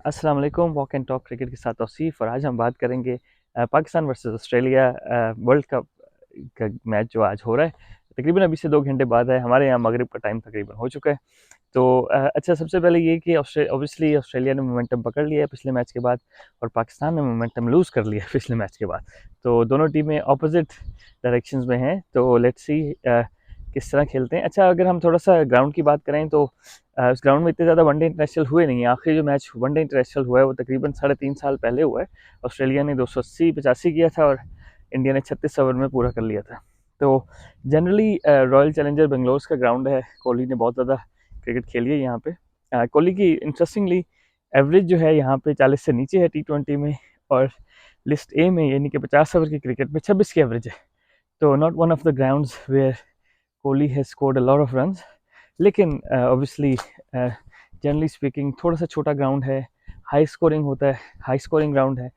अस्सलाम वालेकुम। Walk and talk cricket के साथ तौसीफ़ और आज हम बात करेंगे Pakistan versus Australia world cup का मैच जो आज हो रहा है। तकरीबन अभी से 2 घंटे बाद है। हमारे यहाँ मगरिब का टाइम तकरीबन हो चुका है। तो अच्छा, सबसे पहले ये कि ऑब्वियसली ऑस्ट्रेलिया ने मोमेंटम पकड़ लिया है पिछले मैच के बाद और पाकिस्तान ने मोमेंटम लूज़ कर लिया है पिछले मैच के बाद। तो दोनों टीमें ऑपोजिट डायरेक्शंस में हैं। तो लेट्स सी किस तरह खेलते हैं। अच्छा, अगर हम थोड़ा सा ग्राउंड की बात करें तो उस ग्राउंड में इतने ज़्यादा वनडे इंटरनेशनल हुए नहीं हैं। आखिरी जो मैच वनडे इंटरनेशनल हुआ है वो तकरीबन 3.5 साल पहले हुआ है। ऑस्ट्रेलिया ने 280-85 किया था और इंडिया ने 36 ओवर में पूरा कर लिया था। तो जनरली रॉयल चैलेंजर बेंगलोर का ग्राउंड है। कोहली ने बहुत ज़्यादा क्रिकेट खेली है यहाँ पे। कोहली की इंटरेस्टिंगली एवरेज जो है यहाँ पे 40 से नीचे है T20 में, और लिस्ट ए में यानी कि 50 ओवर की क्रिकेट में 26 की एवरेज है। तो not one of the grounds where Kohli has scored a lot of runs. लेकिन ऑब्वियसली जनरली स्पीकिंग थोड़ा सा छोटा ग्राउंड है, हाई स्कोरिंग होता है, हाई स्कोरिंग ग्राउंड है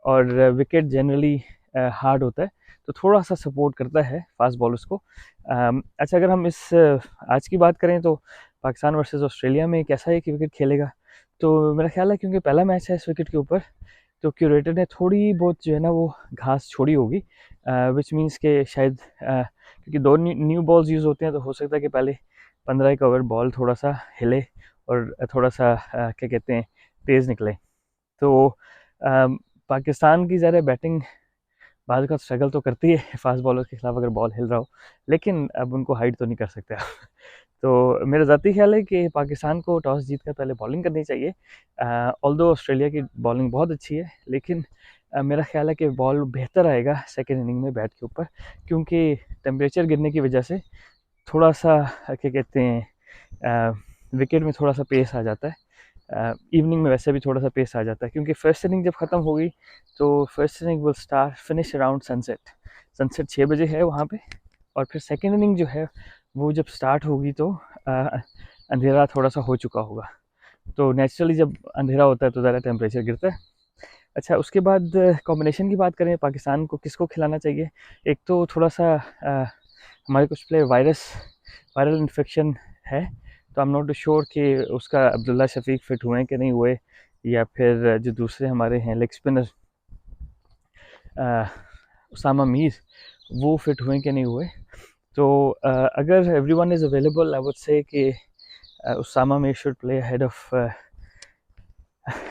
और विकेट जनरली हार्ड होता है, तो थोड़ा सा सपोर्ट करता है फास्ट बॉलर्स को। अच्छा, अगर हम इस आज की बात करें तो पाकिस्तान वर्सेस ऑस्ट्रेलिया में कैसा एक विकेट खेलेगा, तो मेरा ख्याल है क्योंकि पहला मैच है इस विकेट के ऊपर, तो क्यूरेटर ने थोड़ी बहुत जो है ना वो घास छोड़ी होगी, विच मीन्स के शायद क्योंकि दो न्यू बॉल्स यूज़ होते हैं तो हो सकता है कि पहले 15 एक ओवर बॉल थोड़ा सा हिले और थोड़ा सा क्या कहते हैं तेज़ निकले। तो पाकिस्तान की ज़रा बैटिंग बाद का स्ट्रगल तो करती है फास्ट बॉलर के खिलाफ अगर बॉल हिल रहा हो, लेकिन अब उनको हाइड तो नहीं कर सकते आप। तो मेरा ज़ाती ख्याल है कि पाकिस्तान को टॉस जीत कर पहले बॉलिंग करनी चाहिए। ऑल्दो ऑस्ट्रेलिया की बॉलिंग बहुत अच्छी है, लेकिन मेरा ख्याल है कि बॉल बेहतर आएगा सेकेंड इनिंग में बैट के ऊपर, क्योंकि टेम्परेचर गिरने की वजह से थोड़ा सा क्या कहते हैं विकेट में थोड़ा सा पेस आ जाता है। इवनिंग में वैसे भी थोड़ा सा पेस आ जाता है, क्योंकि फर्स्ट इनिंग जब ख़त्म होगी तो first inning will start finish around sunset. Sunset 6 बजे है वहाँ पे, और फिर सेकेंड इनिंग जो है वो जब स्टार्ट होगी तो अंधेरा थोड़ा सा हो चुका होगा। तो नेचुरली जब अंधेरा होता है तो ज़्यादा टेम्परेचर गिरता है। अच्छा, उसके बाद कॉम्बिनेशन की बात करें पाकिस्तान को किसको खिलाना चाहिए। एक तो थोड़ा सा हमारे कुछ प्लेयर वायरल इन्फेक्शन है, तो आई एम नॉट श्योर कि उसका अब्दुल्ला शफीक फिट हुए कि नहीं हुए, या फिर जो दूसरे हमारे हैं लेग स्पिनर उसामा मीर, वो फिट हुए कि नहीं हुए। तो अगर everyone is available I would say कि Usama Mir should play ahead of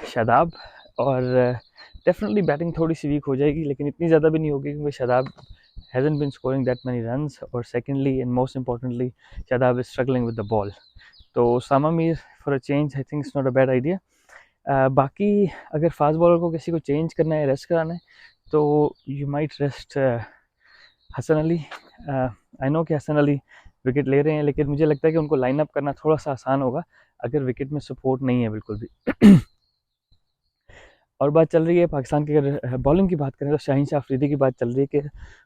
Shadab, और डेफिनेटली बैटिंग थोड़ी सी वीक हो जाएगी, लेकिन इतनी ज़्यादा भी नहीं होगी क्योंकि Shadab hasn't been scoring that many runs, और secondly and most importantly Shadab is struggling with the ball. तो सामा Mir for a change I think it's not a bad idea. बाकी अगर फास्ट बॉलर को किसी को चेंज करना है, रेस्ट कराना है, तो you might rest Hasan Ali. I know कि हसन अली विकेट ले रहे हैं, लेकिन मुझे लगता है कि उनको लाइन अप करना थोड़ा सा आसान होगा अगर विकेट में सपोर्ट नहीं है बिल्कुल भी। और बात चल रही है पाकिस्तान की, अगर बॉलिंग की बात करें तो शाहीन शाह अफरीदी की बात चल रही है कि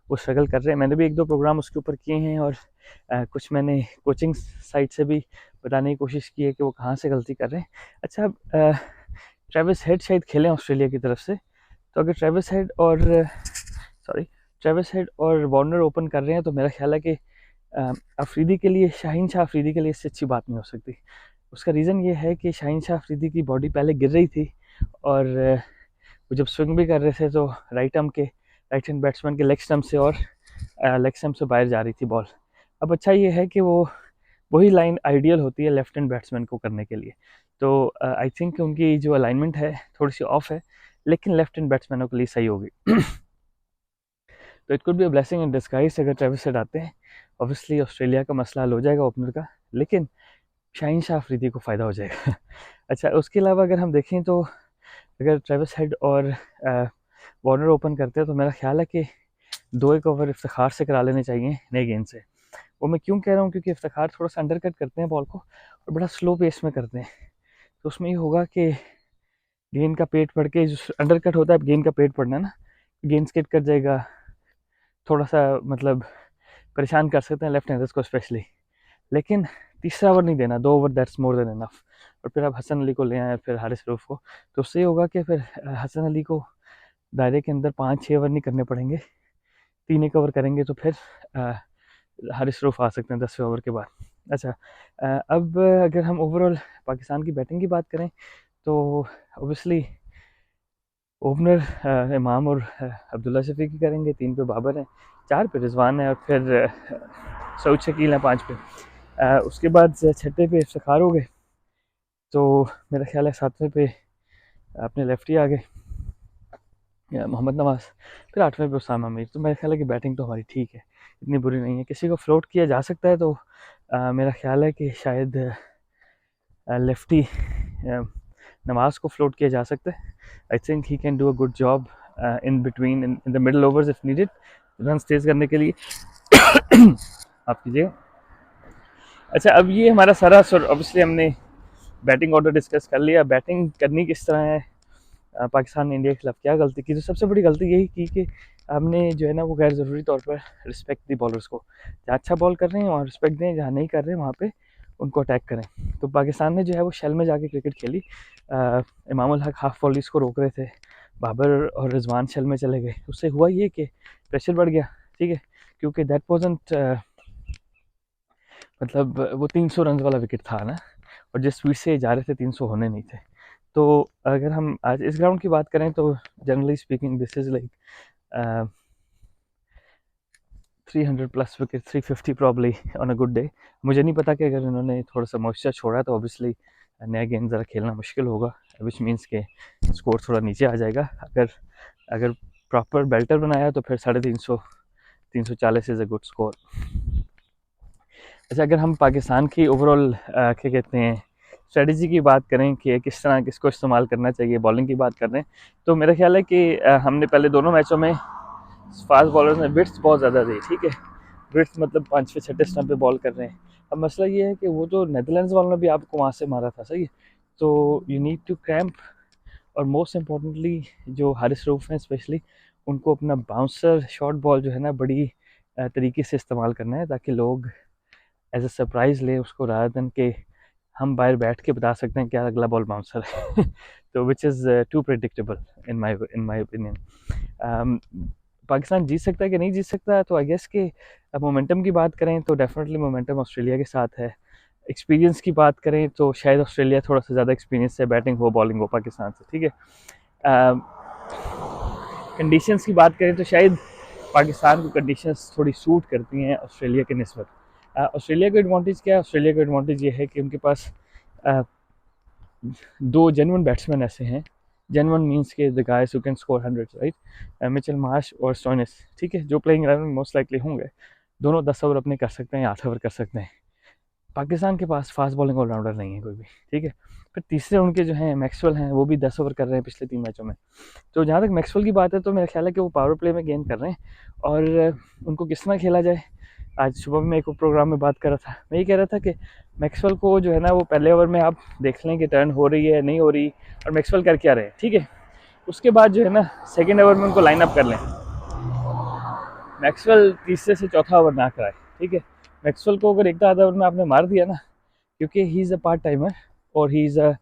वो स्ट्रगल कर रहे हैं। मैंने भी 1-2 प्रोग्राम उसके ऊपर किए हैं, और कुछ मैंने कोचिंग साइट से भी बताने की कोशिश की है कि वो कहाँ से गलती कर रहे हैं। अच्छा, ट्रेविस हेड शायद खेलें ऑस्ट्रेलिया की तरफ से, तो अगर ट्रेविस हेड और वार्नर ओपन कर रहे हैं तो मेरा ख्याल है कि अफरीदी के लिए, शाहीन शाह अफरीदी के लिए इससे अच्छी बात नहीं हो सकती। उसका रीज़न ये है कि शाहीन शाह अफरीदी की बॉडी पहले गिर रही थी, और वो जब स्विंग भी कर रहे थे तो राइट हैंड बैट्समैन के लेग स्टम्प से, और लेग स्टम्प से बाहर जा रही थी बॉल। अब अच्छा ये है कि वो वही लाइन आइडियल होती है लेफ्ट हैंड बैट्समैन को करने के लिए। तो आई थिंक उनकी जो अलाइनमेंट है थोड़ी सी ऑफ है, लेकिन लेफ्ट हैंड बैट्समैनों के लिए सही होगी। तो it could be a blessing in disguise अगर ट्रेविस हेड आते हैं। ऑब्वियसली ऑस्ट्रेलिया का मसला हल हो जाएगा ओपनर का, लेकिन शाहीन शाह अफरीदी को फ़ायदा हो जाएगा। अच्छा, उसके अलावा अगर हम देखें तो अगर ट्रेविस हेड और वार्नर ओपन करते हैं तो मेरा ख्याल है कि 2-1 ओवर इफ्तिखार से करा लेने चाहिए नए गेंद से। वो मैं क्यों कह रहा हूँ, क्योंकि इफ्तिखार थोड़ा सा अंडर कट करते हैं बॉल को और बड़ा स्लो पेस में करते हैं। तो उसमें ये होगा कि गेंद का पेट पड़ के, जो अंडर कट होता है गेंद का पेट पड़ना ना, गेंद स्किड कर जाएगा, थोड़ा सा मतलब परेशान कर सकते हैं लेफ्ट हैंडर्स को स्पेशली। लेकिन तीसरा ओवर नहीं देना, 2 over that's more than enough. और फिर आप हसन अली को ले आए, फिर हारिस रऊफ को, तो उससे होगा कि फिर हसन अली को दायरे के अंदर 5-6 ओवर नहीं करने पड़ेंगे, 3-1 ओवर करेंगे तो फिर हारिस रऊफ आ सकते हैं 10वें ओवर के बाद। अच्छा, अब अगर हम ओवरऑल पाकिस्तान की बैटिंग की बात करें तो ओबियसली ओपनर इमाम और अब्दुल्ला शफीकी करेंगे, 3 पे बाबर हैं, 4 पे रिजवान है और फिर सऊद शकील हैं 5 पे। उसके बाद 6ठे पे इफ्तिखार हो गए, तो मेरा ख्याल है 7वें पे अपने लेफ्टी आ गए मोहम्मद नवाज, फिर 8वें पे उसामा मीर। तो मेरा ख्याल है कि बैटिंग तो हमारी ठीक है, इतनी बुरी नहीं है। किसी को फ्लोट किया जा सकता है तो मेरा ख्याल है कि शायद लेफ्टी नवाज को फ्लोट किया जा सकता है। I think he can do a good job in between in the middle overs if needed, run तेज करने के लिए। आप कीजिए। अच्छा, अब ये हमारा सारा ऑब्वियसली हमने बैटिंग ऑर्डर डिस्कस कर लिया। बैटिंग करनी किस तरह है, पाकिस्तान ने इंडिया के खिलाफ क्या गलती की। तो सबसे बड़ी गलती यही की कि हमने जो है ना वो गैर ज़रूरी तौर पर रिस्पेक्ट दी बॉलर्स को। जहाँ अच्छा बॉल कर रहे हैं वहाँ रिस्पेक्ट दें, जहाँ नहीं कर रहे हैं वहाँ पे उनको अटैक करें। तो पाकिस्तान ने जो है वो शेल में जाके क्रिकेट खेली। इमामुल हक हाफ वॉलीज़ को रोक रहे थे, बाबर और रिजवान शेल में चले गए। उससे हुआ ये कि प्रेशर बढ़ गया, ठीक है, क्योंकि दैट वाजंट मतलब वो 300 रन वाला विकेट था ना, और जिस स्पीड से जा रहे थे 300 होने नहीं थे। तो अगर हम आज इस ग्राउंड की बात करें तो generally speaking this is like 300 plus wicket, 350 probably on a good day. मुझे नहीं पता कि अगर इन्होंने थोड़ा सा मॉइस्चर छोड़ा तो ऑब्वियसली नया गेंद ज़रा खेलना मुश्किल होगा, विच मीन्स के स्कोर थोड़ा नीचे आ जाएगा। अगर अगर प्रॉपर बेल्टर बनाया तो फिर 350 340 इज़ अ गुड स्कोर। अच्छा, अगर हम पाकिस्तान की ओवरऑल क्या कहते हैं स्ट्रेटजी की बात करें कि किस तरह किसको इस्तेमाल करना चाहिए, बॉलिंग की बात कर रहे हैं, तो मेरा ख्याल है कि हमने पहले दोनों मैचों में फास्ट बॉलर्स ने विड्थ बहुत ज़्यादा दी, ठीक है। विड्थ मतलब 5वें 6ठे स्टंप पे बॉल कर रहे हैं। अब मसला ये है कि वो तो नेदरलैंड्स वालों ने भी आपको वहाँ से मारा था, सही है। तो यू नीड टू क्रैम्प, और मोस्ट इम्पॉर्टेंटली जो हारिस रऊफ हैं स्पेशली, उनको अपना बाउंसर शॉर्ट बॉल जो है ना बड़ी तरीके से इस्तेमाल करना है, ताकि लोग एज अ सरप्राइज़ लें उसको, रादर देन के हम बाहर बैठ के बता सकते हैं क्या अगला बॉल बाउंसर है। तो which is too predictable in my opinion. Pakistan जीत सकता है कि नहीं जीत सकता, तो आई गेस कि अब मोमेंटम की बात करें तो डेफिनेटली मोमेंटम ऑस्ट्रेलिया के साथ है। एक्सपीरियंस की बात करें तो शायद ऑस्ट्रेलिया थोड़ा सा ज़्यादा एक्सपीरियंस है, बैटिंग हो बॉलिंग हो पाकिस्तान से, ठीक है। कंडीशंस की बात करें तो शायद पाकिस्तान को कंडीशंस थोड़ी सूट करती हैं ऑस्ट्रेलिया के निस्बत। ऑस्ट्रेलिया का एडवांटेज क्या है? ऑस्ट्रेलिया का एडवांटेज ये है कि उनके पास uh, 2 जेन्युइन बैट्समैन ऐसे हैं। जेन्युइन मीन्स के the guys who can score 100, right. Mitchell Marsh और स्टोइनिस, ठीक है, जो प्लेइंग 11 में मोस्ट लाइकली होंगे। दोनों 10 ओवर अपने कर सकते हैं, 8 ओवर कर सकते हैं। पाकिस्तान के पास फास्ट बॉलिंग ऑलराउंडर नहीं है कोई भी, ठीक है। फिर तीसरे उनके जो हैं मैक्सवेल हैं, वो भी 10 ओवर कर रहे हैं पिछले 3 मैचों में। तो जहाँ तक मैक्सवेल की बात है तो मेरा ख्याल है कि वो पावर प्ले में गेंद कर रहे हैं, और उनको किस तरह खेला जाए। आज सुबह में एक प्रोग्राम में बात कर रहा था, मैं ये कह रहा था कि मैक्सवेल को जो है ना वो पहले ओवर में आप देख लें कि टर्न हो रही है नहीं हो रही, और मैक्सवेल कर क्या रहे हैं, ठीक है। उसके बाद जो है ना सेकेंड ओवर में उनको लाइन अप कर लें। मैक्सवेल तीसरे से चौथा ओवर ना कराए, ठीक है। मैक्सवेल को अगर एक आधा ओवर में आपने मार दिया ना, क्योंकि he is a part timer और he is a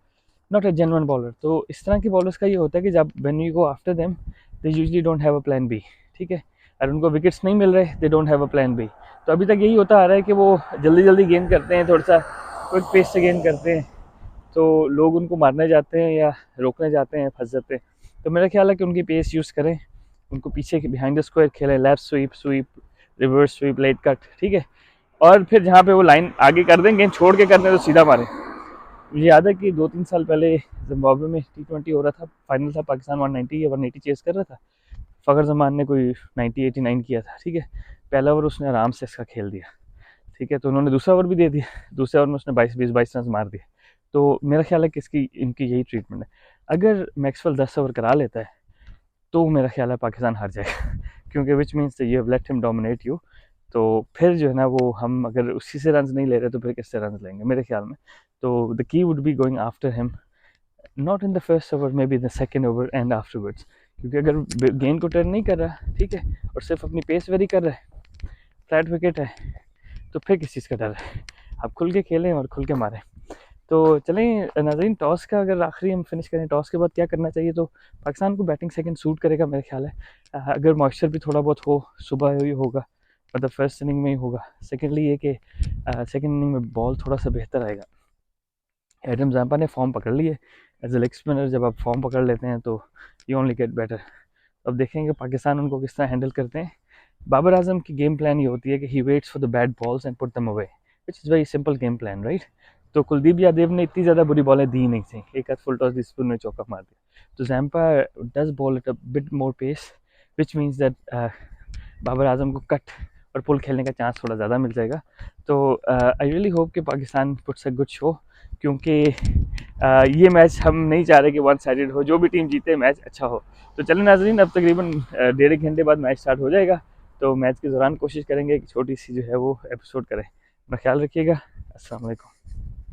not a genuine bowler. तो इस तरह के बॉलर्स का ये होता है कि जब when you go after them they usually don't have a plan B, ठीक है। और उनको विकेट्स नहीं मिल रहे, they don't have a plan B. तो अभी तक यही होता आ रहा है कि वो जल्दी जल्दी गेंद करते हैं, थोड़ा सा क्विक पेस से गेंद करते हैं, तो लोग उनको मारने जाते हैं या रोकने जाते हैं, फंस जाते हैं। तो मेरा ख्याल है कि उनकी पेस यूज़ करें, उनको पीछे बिहाइंड द स्क्वायर खेलें, left sweep sweep, reverse sweep, late cut, ठीक है। और फिर जहाँ पे वो लाइन आगे कर दें, गेंद छोड़ के कर दें तो सीधा मारें। मुझे याद है कि 2-3 साल पहले जिम्बाब्वे में T20 हो रहा था, फाइनल था, पाकिस्तान 190 या 180 चेस कर रहा था। फ़खर जमान ने कोई 90-89 किया था, ठीक है। पहला ओवर उसने आराम से इसका खेल दिया, ठीक है। तो उन्होंने दूसरा ओवर भी दे दिया, दूसरे ओवर में उसने 22 रन मार दिए। तो मेरा ख्याल है कि इसकी इनकी यही ट्रीटमेंट है। अगर मैक्सवेल 10 ओवर करा लेता है तो मेरा ख्याल है पाकिस्तान हार जाएगा, क्योंकि which means you have let him dominate you. तो फिर जो है ना वो हम अगर उसी से रन नहीं ले रहे तो फिर किससे रन लेंगे मेरे ख्याल में। तो the key would be going after him, not in the first over, may be the second over and afterwards. क्योंकि अगर गेंद को टर्न नहीं कर रहा, ठीक है, और सिर्फ अपनी पेस वेरी कर रहा है, फ्लैट विकेट है, तो फिर किस चीज़ का डर है। आप खुल के खेलें और खुल के मारें। तो चलें नाज़रीन, टॉस का अगर आखिरी हम फिनिश करें, टॉस के बाद क्या करना चाहिए, तो पाकिस्तान को बैटिंग सेकंड सूट करेगा मेरे ख्याल है। अगर मॉइस्चर भी थोड़ा बहुत हो, सुबह ही होगा, मतलब फर्स्ट इनिंग में ही होगा। सेकेंडली ये कि सेकेंड इनिंग में बॉल थोड़ा सा बेहतर आएगा। एडम जाम्पा ने फॉर्म पकड़ ली है, एज ए लेग स्पिनर जब आप फॉर्म पकड़ लेते हैं तो यू ओनली गेट बेटर। अब देखेंगे पाकिस्तान उनको किस तरह हैंडल करते हैं। बाबर आजम की गेम प्लान ये होती है कि he waits for the bad balls and put them away, which is very simple game plan, right. तो कुलदीप यादव ने इतनी ज़्यादा बुरी बॉलें दी नहीं थी, एक आध फुल टॉस स्पिन में चौका मार दिया। तो Zampa does bowl at a bit more pace, which means that Babar Azam को कट और पुल खेलने का चांस थोड़ा ज़्यादा मिल जाएगा। तो आई रियली होप कि Pakistan puts a good show, क्योंकि ये मैच हम नहीं चाह रहे कि वन साइडेड हो, जो भी टीम जीते मैच अच्छा हो। तो चलें नाजरीन, अब तकरीबन 1.5 घंटे बाद मैच स्टार्ट हो जाएगा, तो मैच के दौरान कोशिश करेंगे कि छोटी सी जो है वो एपिसोड करें। अपना ख्याल रखिएगा। अस्सलाम वालेकुम।